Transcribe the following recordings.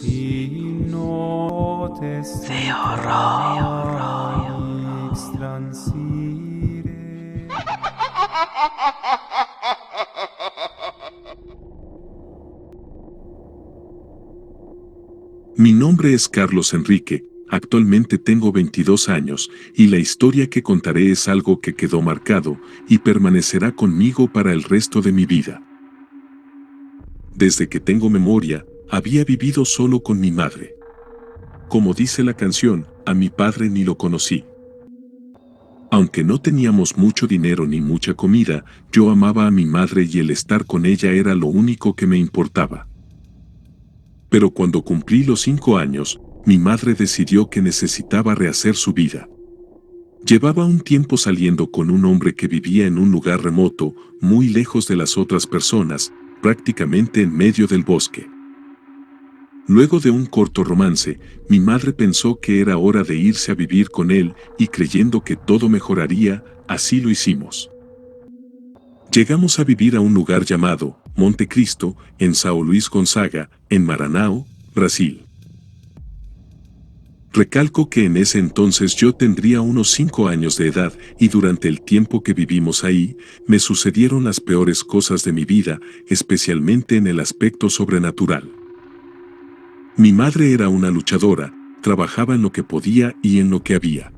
Si notes de horror extransire. Mi nombre es Carlos Enrique, actualmente tengo 22 años, y la historia que contaré es algo que quedó marcado y permanecerá conmigo para el resto de mi vida. Desde que tengo memoria, había vivido solo con mi madre. Como dice la canción, a mi padre ni lo conocí. Aunque no teníamos mucho dinero ni mucha comida, yo amaba a mi madre y el estar con ella era lo único que me importaba. Pero cuando cumplí los 5 años, mi madre decidió que necesitaba rehacer su vida. Llevaba un tiempo saliendo con un hombre que vivía en un lugar remoto, muy lejos de las otras personas, prácticamente en medio del bosque. Luego de un corto romance, mi madre pensó que era hora de irse a vivir con él y creyendo que todo mejoraría, así lo hicimos. Llegamos a vivir a un lugar llamado Monte Cristo, en São Luís Gonzaga, en Maranhão, Brasil. Recalco que en ese entonces yo tendría unos 5 años de edad y durante el tiempo que vivimos ahí, me sucedieron las peores cosas de mi vida, especialmente en el aspecto sobrenatural. Mi madre era una luchadora, trabajaba en lo que podía y en lo que había.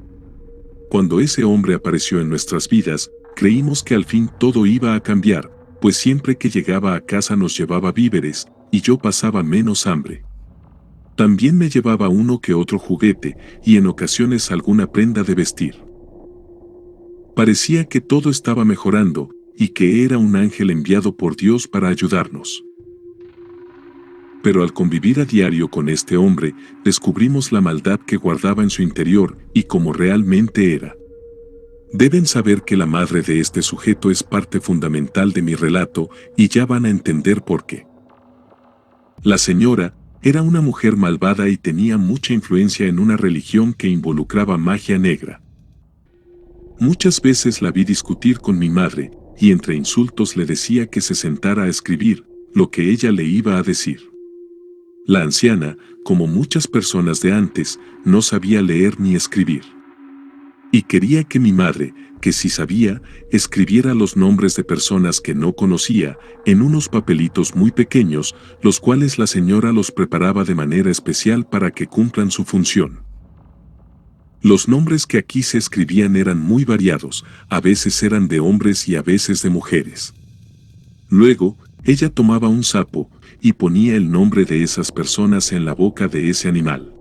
Cuando ese hombre apareció en nuestras vidas, creímos que al fin todo iba a cambiar, pues siempre que llegaba a casa nos llevaba víveres, y yo pasaba menos hambre. También me llevaba uno que otro juguete, y en ocasiones alguna prenda de vestir. Parecía que todo estaba mejorando, y que era un ángel enviado por Dios para ayudarnos. Pero al convivir a diario con este hombre, descubrimos la maldad que guardaba en su interior, y cómo realmente era. Deben saber que la madre de este sujeto es parte fundamental de mi relato, y ya van a entender por qué. La señora era una mujer malvada y tenía mucha influencia en una religión que involucraba magia negra. Muchas veces la vi discutir con mi madre, y entre insultos le decía que se sentara a escribir lo que ella le iba a decir. La anciana, como muchas personas de antes, no sabía leer ni escribir. Y quería que mi madre, que sí sabía, escribiera los nombres de personas que no conocía en unos papelitos muy pequeños, los cuales la señora los preparaba de manera especial para que cumplan su función. Los nombres que aquí se escribían eran muy variados, a veces eran de hombres y a veces de mujeres. Luego, ella tomaba un sapo y ponía el nombre de esas personas en la boca de ese animal.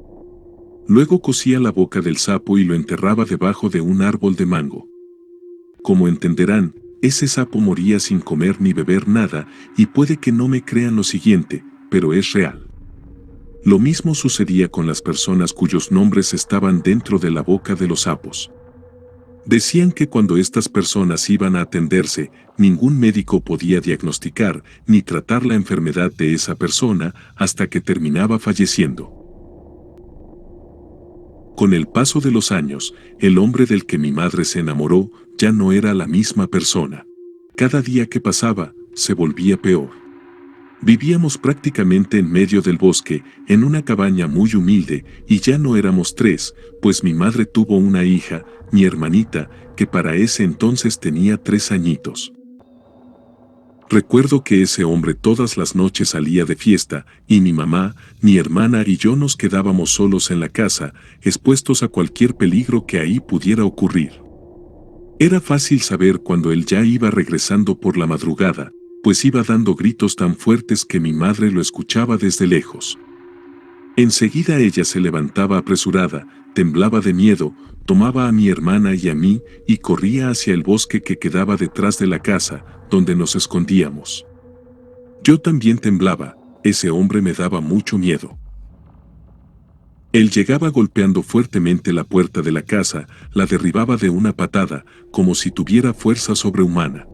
Luego cosía la boca del sapo y lo enterraba debajo de un árbol de mango. Como entenderán, ese sapo moría sin comer ni beber nada, y puede que no me crean lo siguiente, pero es real. Lo mismo sucedía con las personas cuyos nombres estaban dentro de la boca de los sapos. Decían que cuando estas personas iban a atenderse, ningún médico podía diagnosticar ni tratar la enfermedad de esa persona hasta que terminaba falleciendo. Con el paso de los años, el hombre del que mi madre se enamoró ya no era la misma persona. Cada día que pasaba, se volvía peor. Vivíamos prácticamente en medio del bosque, en una cabaña muy humilde, y ya no éramos 3, pues mi madre tuvo una hija, mi hermanita, que para ese entonces tenía 3 añitos. Recuerdo que ese hombre todas las noches salía de fiesta, y mi mamá, mi hermana y yo nos quedábamos solos en la casa, expuestos a cualquier peligro que ahí pudiera ocurrir. Era fácil saber cuando él ya iba regresando por la madrugada, pues iba dando gritos tan fuertes que mi madre lo escuchaba desde lejos. Enseguida ella se levantaba apresurada, temblaba de miedo, tomaba a mi hermana y a mí y corría hacia el bosque que quedaba detrás de la casa, donde nos escondíamos. Yo también temblaba, ese hombre me daba mucho miedo. Él llegaba golpeando fuertemente la puerta de la casa, la derribaba de una patada, como si tuviera fuerza sobrehumana.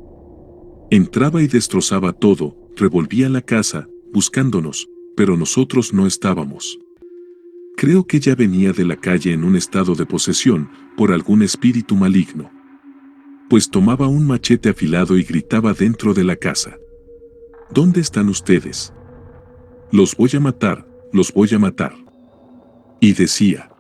Entraba y destrozaba todo, revolvía la casa, buscándonos, pero nosotros no estábamos. Creo que ya venía de la calle en un estado de posesión por algún espíritu maligno. Pues tomaba un machete afilado y gritaba dentro de la casa. ¿Dónde están ustedes? Los voy a matar, los voy a matar. Y decía,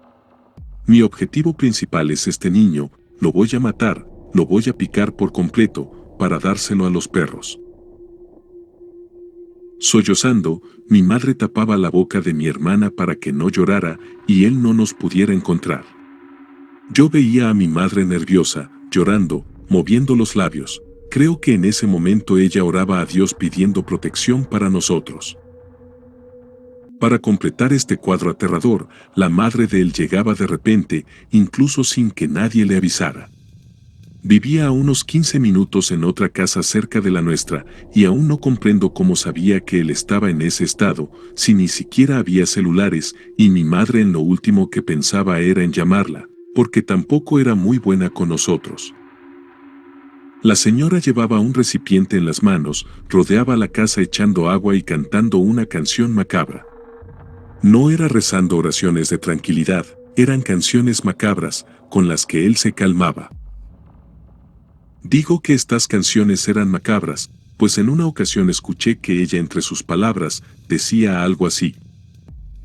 mi objetivo principal es este niño, lo voy a matar, lo voy a picar por completo, para dárselo a los perros. Sollozando, mi madre tapaba la boca de mi hermana para que no llorara y él no nos pudiera encontrar. Yo veía a mi madre nerviosa, llorando, moviendo los labios. Creo que en ese momento ella oraba a Dios pidiendo protección para nosotros. Para completar este cuadro aterrador, la madre de él llegaba de repente, incluso sin que nadie le avisara. Vivía a unos 15 minutos en otra casa cerca de la nuestra, y aún no comprendo cómo sabía que él estaba en ese estado, si ni siquiera había celulares, y mi madre en lo último que pensaba era en llamarla, porque tampoco era muy buena con nosotros. La señora llevaba un recipiente en las manos, rodeaba la casa echando agua y cantando una canción macabra. No era rezando oraciones de tranquilidad, eran canciones macabras, con las que él se calmaba. Digo que estas canciones eran macabras, pues en una ocasión escuché que ella entre sus palabras decía algo así: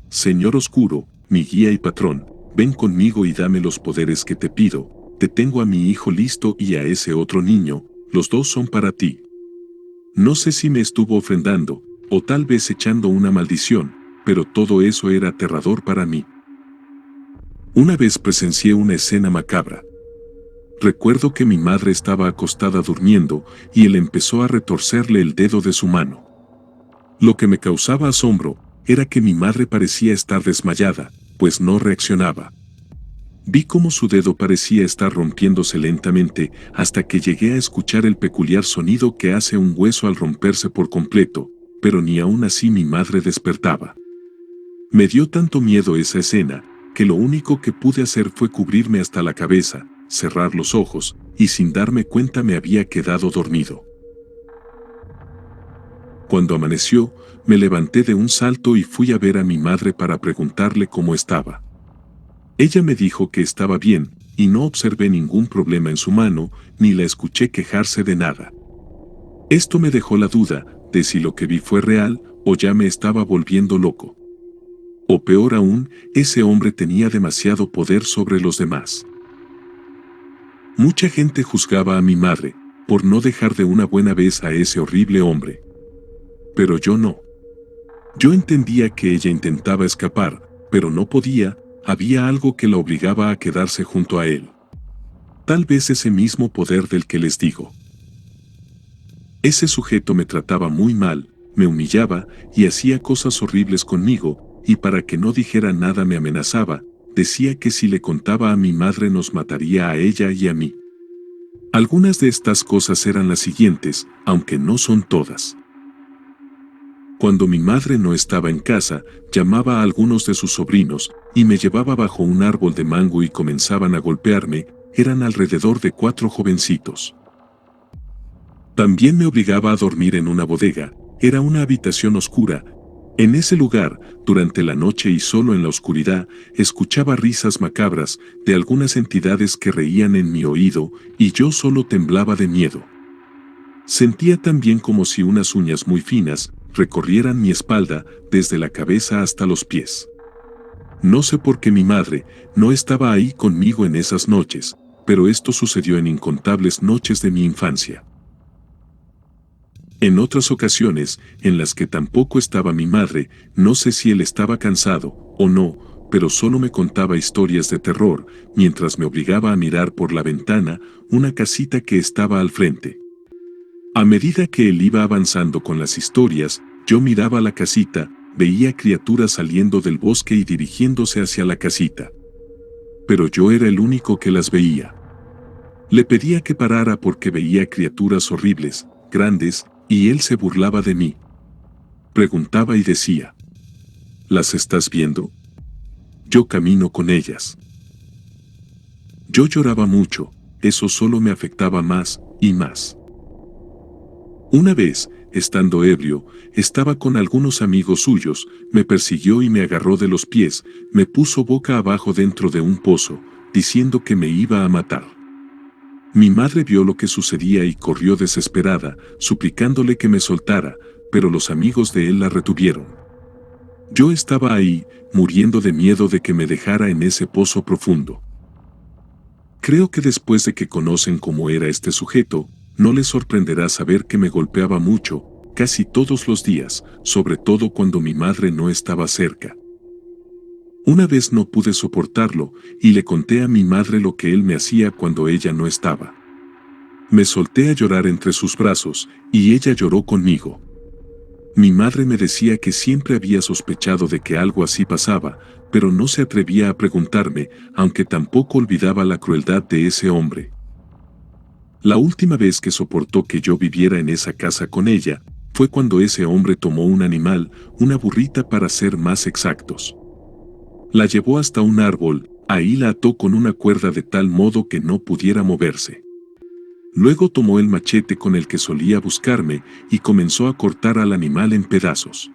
Señor Oscuro, mi guía y patrón, ven conmigo y dame los poderes que te pido, te tengo a mi hijo listo y a ese otro niño, los dos son para ti. No sé si me estuvo ofrendando, o tal vez echando una maldición, pero todo eso era aterrador para mí. Una vez presencié una escena macabra. Recuerdo que mi madre estaba acostada durmiendo y él empezó a retorcerle el dedo de su mano. Lo que me causaba asombro era que mi madre parecía estar desmayada, pues no reaccionaba. Vi cómo su dedo parecía estar rompiéndose lentamente hasta que llegué a escuchar el peculiar sonido que hace un hueso al romperse por completo, pero ni aún así mi madre despertaba. Me dio tanto miedo esa escena, que lo único que pude hacer fue cubrirme hasta la cabeza, cerrar los ojos, y sin darme cuenta me había quedado dormido. Cuando amaneció, me levanté de un salto y fui a ver a mi madre para preguntarle cómo estaba. Ella me dijo que estaba bien, y no observé ningún problema en su mano, ni la escuché quejarse de nada. Esto me dejó la duda de si lo que vi fue real, o ya me estaba volviendo loco. O peor aún, ese hombre tenía demasiado poder sobre los demás. Mucha gente juzgaba a mi madre, por no dejar de una buena vez a ese horrible hombre. Pero yo no. Yo entendía que ella intentaba escapar, pero no podía, había algo que la obligaba a quedarse junto a él. Tal vez ese mismo poder del que les digo. Ese sujeto me trataba muy mal, me humillaba y hacía cosas horribles conmigo, y para que no dijera nada me amenazaba, decía que si le contaba a mi madre nos mataría a ella y a mí. Algunas de estas cosas eran las siguientes, aunque no son todas. Cuando mi madre no estaba en casa, llamaba a algunos de sus sobrinos, y me llevaba bajo un árbol de mango y comenzaban a golpearme, eran alrededor de 4 jovencitos. También me obligaba a dormir en una bodega, era una habitación oscura. En ese lugar, durante la noche y solo en la oscuridad, escuchaba risas macabras de algunas entidades que reían en mi oído, y yo solo temblaba de miedo. Sentía también como si unas uñas muy finas recorrieran mi espalda desde la cabeza hasta los pies. No sé por qué mi madre no estaba ahí conmigo en esas noches, pero esto sucedió en incontables noches de mi infancia. En otras ocasiones, en las que tampoco estaba mi madre, no sé si él estaba cansado o no, pero solo me contaba historias de terror, mientras me obligaba a mirar por la ventana una casita que estaba al frente. A medida que él iba avanzando con las historias, yo miraba la casita, veía criaturas saliendo del bosque y dirigiéndose hacia la casita. Pero yo era el único que las veía. Le pedía que parara porque veía criaturas horribles, grandes, y él se burlaba de mí. Preguntaba y decía: ¿las estás viendo? Yo camino con ellas. Yo lloraba mucho, eso solo me afectaba más y más. Una vez, estando ebrio, estaba con algunos amigos suyos, me persiguió y me agarró de los pies, me puso boca abajo dentro de un pozo, diciendo que me iba a matar. Mi madre vio lo que sucedía y corrió desesperada, suplicándole que me soltara, pero los amigos de él la retuvieron. Yo estaba ahí, muriendo de miedo de que me dejara en ese pozo profundo. Creo que después de que conocen cómo era este sujeto, no les sorprenderá saber que me golpeaba mucho, casi todos los días, sobre todo cuando mi madre no estaba cerca. Una vez no pude soportarlo y le conté a mi madre lo que él me hacía cuando ella no estaba. Me solté a llorar entre sus brazos y ella lloró conmigo. Mi madre me decía que siempre había sospechado de que algo así pasaba, pero no se atrevía a preguntarme, aunque tampoco olvidaba la crueldad de ese hombre. La última vez que soportó que yo viviera en esa casa con ella, fue cuando ese hombre tomó un animal, una burrita para ser más exactos. La llevó hasta un árbol, ahí la ató con una cuerda de tal modo que no pudiera moverse. Luego tomó el machete con el que solía buscarme y comenzó a cortar al animal en pedazos.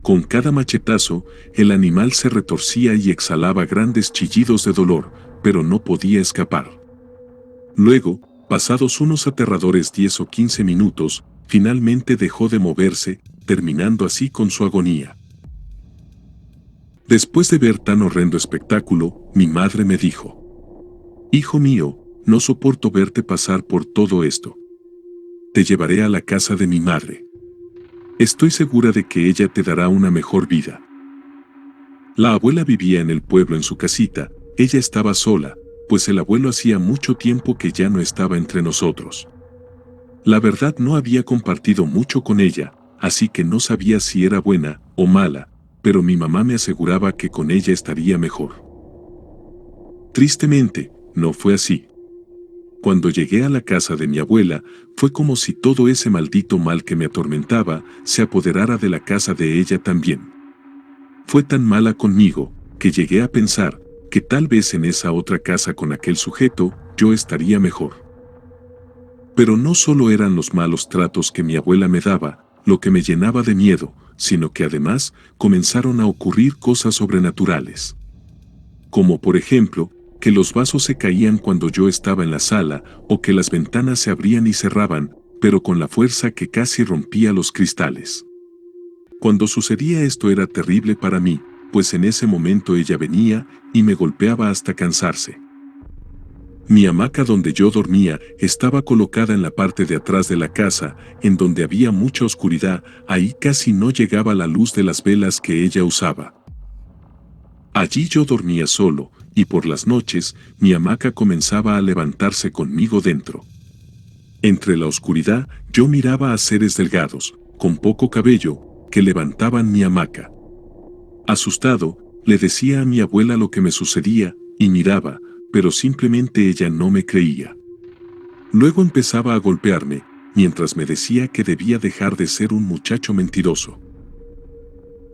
Con cada machetazo, el animal se retorcía y exhalaba grandes chillidos de dolor, pero no podía escapar. Luego, pasados unos aterradores 10 o 15 minutos, finalmente dejó de moverse, terminando así con su agonía. Después de ver tan horrendo espectáculo, mi madre me dijo: «Hijo mío, no soporto verte pasar por todo esto. Te llevaré a la casa de mi madre. Estoy segura de que ella te dará una mejor vida». La abuela vivía en el pueblo en su casita, ella estaba sola, pues el abuelo hacía mucho tiempo que ya no estaba entre nosotros. La verdad no había compartido mucho con ella, así que no sabía si era buena o mala, pero mi mamá me aseguraba que con ella estaría mejor. Tristemente, no fue así. Cuando llegué a la casa de mi abuela, fue como si todo ese maldito mal que me atormentaba se apoderara de la casa de ella también. Fue tan mala conmigo, que llegué a pensar que tal vez en esa otra casa con aquel sujeto, yo estaría mejor. Pero no solo eran los malos tratos que mi abuela me daba, lo que me llenaba de miedo, sino que además comenzaron a ocurrir cosas sobrenaturales. Como por ejemplo, que los vasos se caían cuando yo estaba en la sala, o que las ventanas se abrían y cerraban, pero con la fuerza que casi rompía los cristales. Cuando sucedía esto era terrible para mí, pues en ese momento ella venía y me golpeaba hasta cansarse. Mi hamaca donde yo dormía estaba colocada en la parte de atrás de la casa, en donde había mucha oscuridad, ahí casi no llegaba la luz de las velas que ella usaba. Allí yo dormía solo, y por las noches, mi hamaca comenzaba a levantarse conmigo dentro. Entre la oscuridad, yo miraba a seres delgados, con poco cabello, que levantaban mi hamaca. Asustado, le decía a mi abuela lo que me sucedía, y miraba, pero simplemente ella no me creía. Luego empezaba a golpearme, mientras me decía que debía dejar de ser un muchacho mentiroso.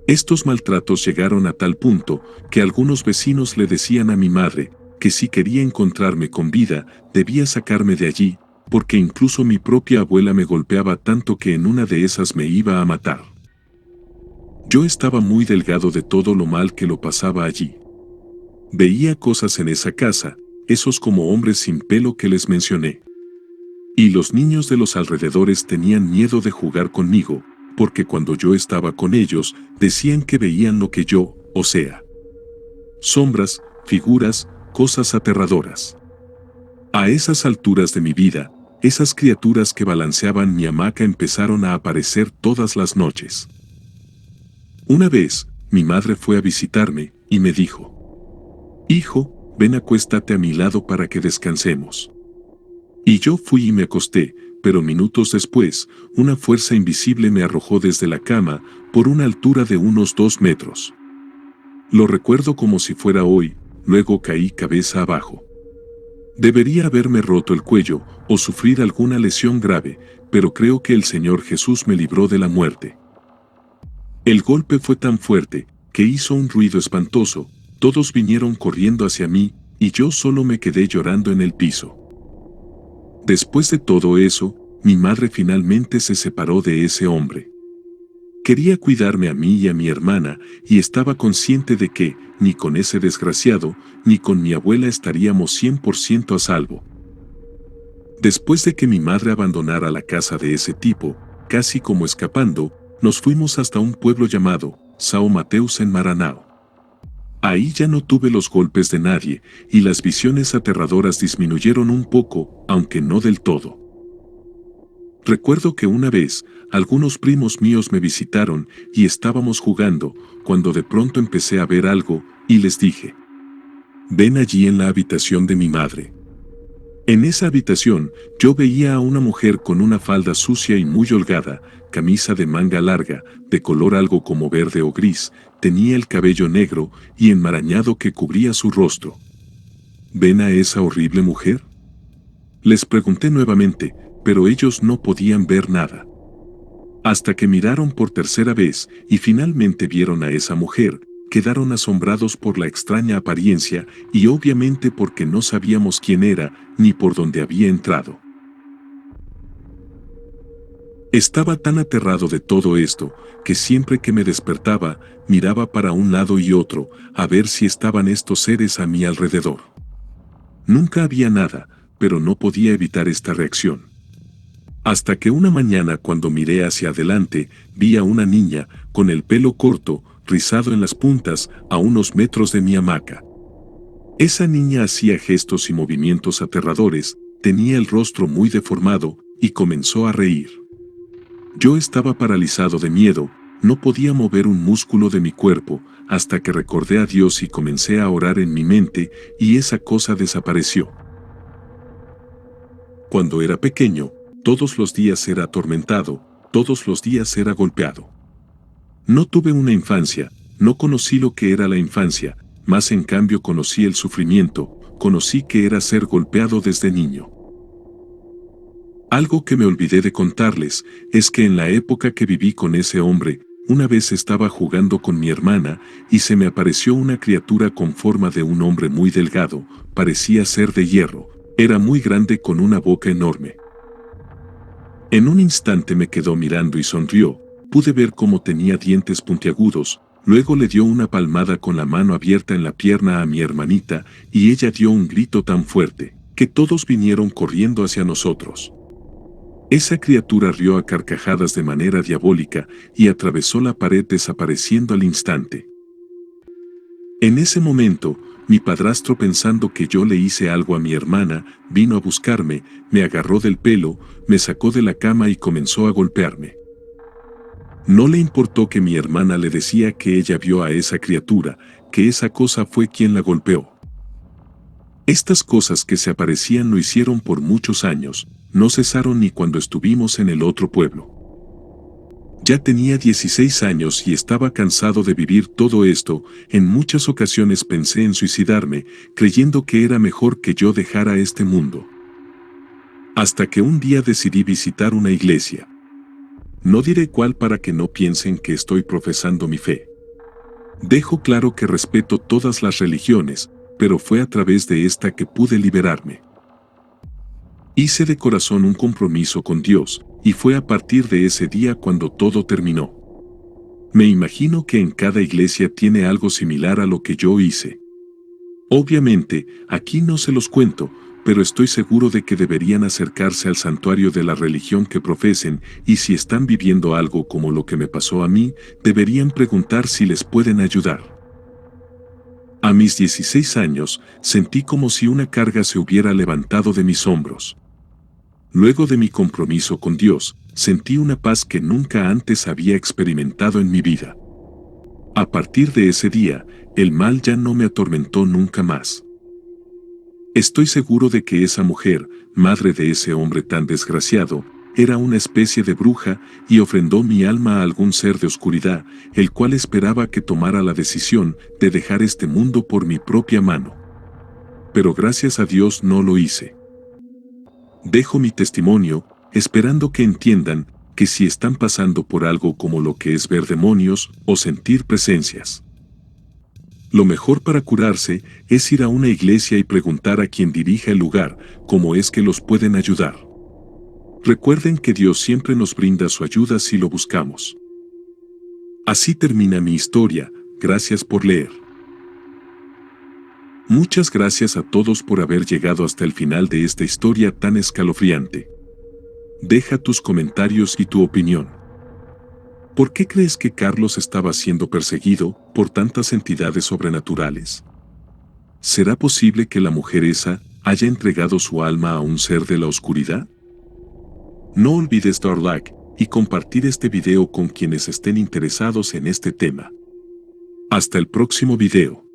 Estos maltratos llegaron a tal punto que algunos vecinos le decían a mi madre que si quería encontrarme con vida, debía sacarme de allí, porque incluso mi propia abuela me golpeaba tanto que en una de esas me iba a matar. Yo estaba muy delgado de todo lo mal que lo pasaba allí. Veía cosas en esa casa, esos como hombres sin pelo que les mencioné. Y los niños de los alrededores tenían miedo de jugar conmigo, porque cuando yo estaba con ellos, decían que veían lo que yo, o sea, sombras, figuras, cosas aterradoras. A esas alturas de mi vida, esas criaturas que balanceaban mi hamaca empezaron a aparecer todas las noches. Una vez, mi madre fue a visitarme y me dijo: «Hijo, ven, acuéstate a mi lado para que descansemos». Y yo fui y me acosté, pero minutos después, una fuerza invisible me arrojó desde la cama, por una altura de unos 2 metros. Lo recuerdo como si fuera hoy, luego caí cabeza abajo. Debería haberme roto el cuello, o sufrir alguna lesión grave, pero creo que el Señor Jesús me libró de la muerte. El golpe fue tan fuerte, que hizo un ruido espantoso, todos vinieron corriendo hacia mí, y yo solo me quedé llorando en el piso. Después de todo eso, mi madre finalmente se separó de ese hombre. Quería cuidarme a mí y a mi hermana, y estaba consciente de que, ni con ese desgraciado, ni con mi abuela estaríamos 100% a salvo. Después de que mi madre abandonara la casa de ese tipo, casi como escapando, nos fuimos hasta un pueblo llamado São Mateus en Maranhão. Ahí ya no tuve los golpes de nadie, y las visiones aterradoras disminuyeron un poco, aunque no del todo. Recuerdo que una vez, algunos primos míos me visitaron y estábamos jugando, cuando de pronto empecé a ver algo, y les dije: «Ven allí en la habitación de mi madre». En esa habitación, yo veía a una mujer con una falda sucia y muy holgada, camisa de manga larga, de color algo como verde o gris, tenía el cabello negro y enmarañado que cubría su rostro. ¿Ven a esa horrible mujer?, les pregunté nuevamente, pero ellos no podían ver nada. Hasta que miraron por tercera vez y finalmente vieron a esa mujer, quedaron asombrados por la extraña apariencia y obviamente porque no sabíamos quién era ni por dónde había entrado. Estaba tan aterrado de todo esto, que siempre que me despertaba, miraba para un lado y otro, a ver si estaban estos seres a mi alrededor. Nunca había nada, pero no podía evitar esta reacción. Hasta que una mañana, cuando miré hacia adelante, vi a una niña, con el pelo corto, rizado en las puntas, a unos metros de mi hamaca. Esa niña hacía gestos y movimientos aterradores, tenía el rostro muy deformado, y comenzó a reír. Yo estaba paralizado de miedo, no podía mover un músculo de mi cuerpo, hasta que recordé a Dios y comencé a orar en mi mente, y esa cosa desapareció. Cuando era pequeño, todos los días era atormentado, todos los días era golpeado. No tuve una infancia, no conocí lo que era la infancia, mas en cambio conocí el sufrimiento, conocí que era ser golpeado desde niño. Algo que me olvidé de contarles es que en la época que viví con ese hombre, una vez estaba jugando con mi hermana y se me apareció una criatura con forma de un hombre muy delgado, parecía ser de hierro, era muy grande con una boca enorme. En un instante me quedó mirando y sonrió, pude ver cómo tenía dientes puntiagudos, luego le dio una palmada con la mano abierta en la pierna a mi hermanita y ella dio un grito tan fuerte, que todos vinieron corriendo hacia nosotros. Esa criatura rió a carcajadas de manera diabólica y atravesó la pared desapareciendo al instante. En ese momento, mi padrastro, pensando que yo le hice algo a mi hermana, vino a buscarme, me agarró del pelo, me sacó de la cama y comenzó a golpearme. No le importó que mi hermana le decía que ella vio a esa criatura, que esa cosa fue quien la golpeó. Estas cosas que se aparecían lo hicieron por muchos años, no cesaron ni cuando estuvimos en el otro pueblo. Ya tenía 16 años y estaba cansado de vivir todo esto, en muchas ocasiones pensé en suicidarme, creyendo que era mejor que yo dejara este mundo. Hasta que un día decidí visitar una iglesia. No diré cuál para que no piensen que estoy profesando mi fe. Dejo claro que respeto todas las religiones, pero fue a través de esta que pude liberarme. Hice de corazón un compromiso con Dios, y fue a partir de ese día cuando todo terminó. Me imagino que en cada iglesia tiene algo similar a lo que yo hice. Obviamente, aquí no se los cuento, pero estoy seguro de que deberían acercarse al santuario de la religión que profesen, y si están viviendo algo como lo que me pasó a mí, deberían preguntar si les pueden ayudar. A mis 16 años, sentí como si una carga se hubiera levantado de mis hombros. Luego de mi compromiso con Dios, sentí una paz que nunca antes había experimentado en mi vida. A partir de ese día, el mal ya no me atormentó nunca más. Estoy seguro de que esa mujer, madre de ese hombre tan desgraciado, era una especie de bruja y ofrendó mi alma a algún ser de oscuridad, el cual esperaba que tomara la decisión de dejar este mundo por mi propia mano. Pero gracias a Dios no lo hice. Dejo mi testimonio, esperando que entiendan que si están pasando por algo como lo que es ver demonios o sentir presencias, lo mejor para curarse es ir a una iglesia y preguntar a quien dirija el lugar cómo es que los pueden ayudar. Recuerden que Dios siempre nos brinda su ayuda si lo buscamos. Así termina mi historia, gracias por leer. Muchas gracias a todos por haber llegado hasta el final de esta historia tan escalofriante. Deja tus comentarios y tu opinión. ¿Por qué crees que Carlos estaba siendo perseguido por tantas entidades sobrenaturales? ¿Será posible que la mujer esa haya entregado su alma a un ser de la oscuridad? No olvides dar like y compartir este video con quienes estén interesados en este tema. Hasta el próximo video.